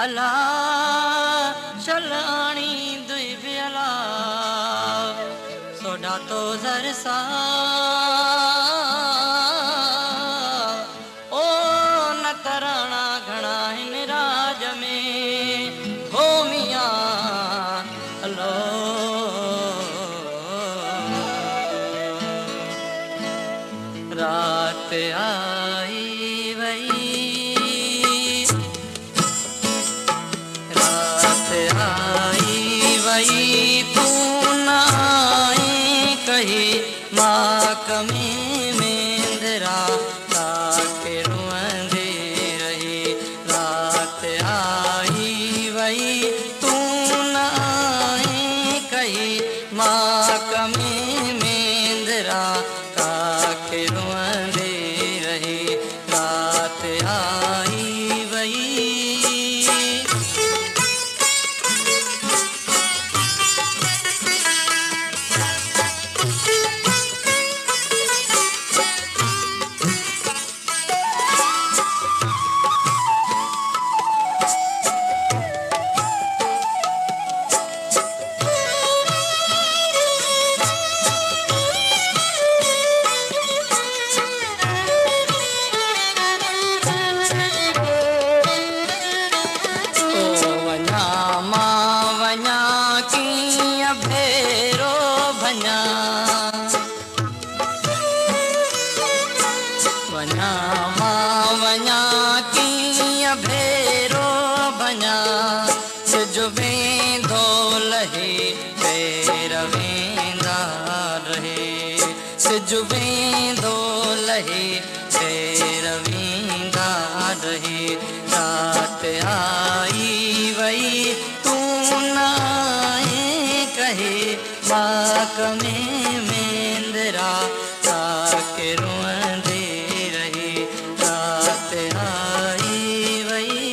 अला चलानी दुई बियला सोडा तो जरसा ओ न कराना घना इन राज में हो मियां अलो रात आई वही तू ना आई कही माँ कमी मेंदरा ताके रुंदे रही रात आई वही तू ना आई कही माँ कमी मेंदरा ताके रुंदे रही रात आई वही भेरो भञा वञा मां वञा कीअं भेरो भञा सिज वेंदो लहे पैर वेंदा रहे सिज वेंदो लहे पैर वेंदा रहे रात आई वई तूं ना कहे माक में मेंदरा ताके रुंदे रही रात आई वही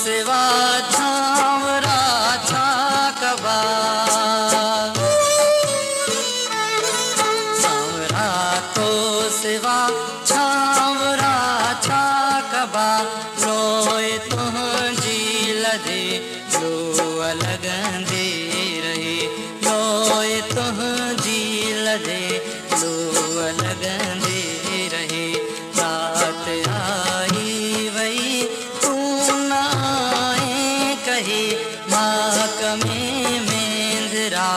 सिवा झांवरा छा कबा सांवरा तो सिवा झांवरा छा कबा लोए तुझी लदे लो लगंदे रही लोए तुझी लदे लो लगंदे रही रात आई वही कही माक में मेंदरा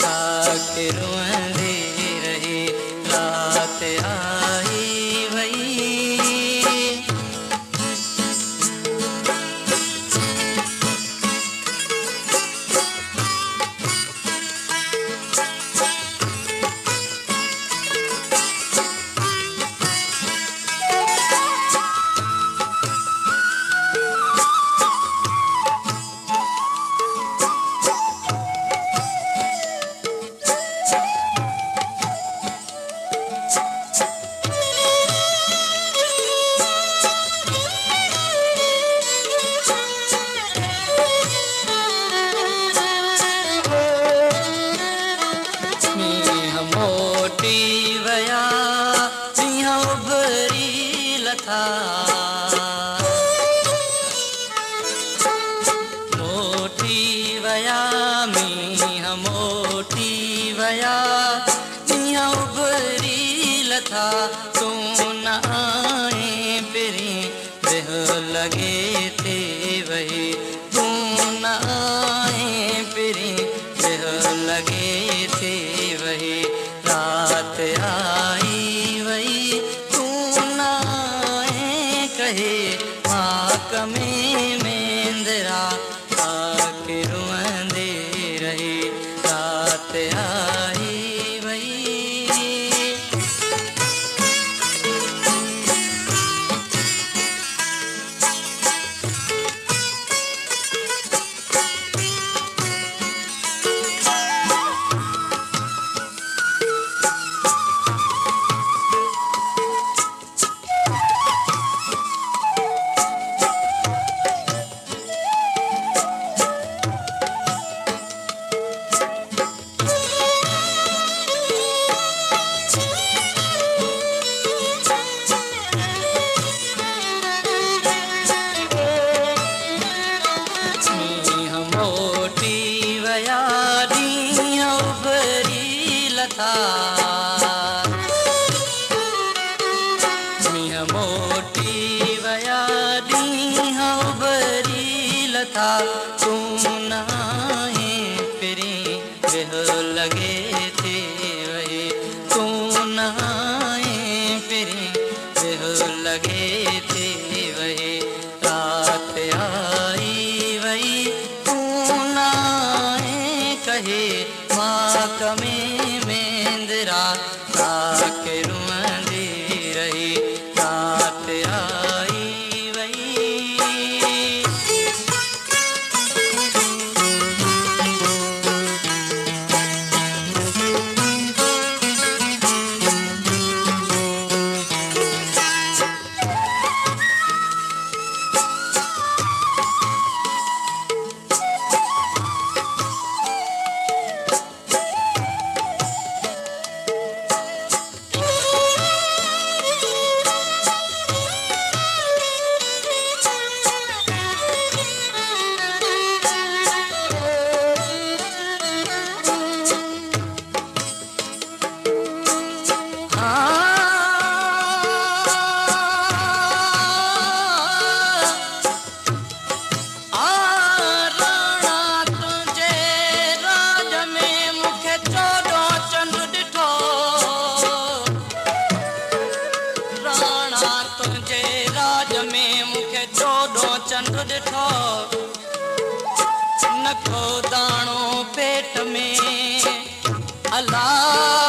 ताके रुंदे रही रात आई वही मोटी वया सिंह उभरी लथा मोटी वया मीह मोटी वया सिंह उभरी लथा तू न आए पिरी देह लगे थे वही तू न आए पिरी देह लगे थे वही रात आई वही तू ना कहे माक में मेंदरा ताके रुंदे रही रात आई वही लथा तूं न आहीं फिरी वेहो लॻे थी वई तूं न आहीं फिरी वेहो लॻे थी वई राति आई वई तूं न आहीं कहे माक में मेंदरा ताके रुअंदी रही राति आई वई चंड ॾिठो नखो दाणो पेट में अला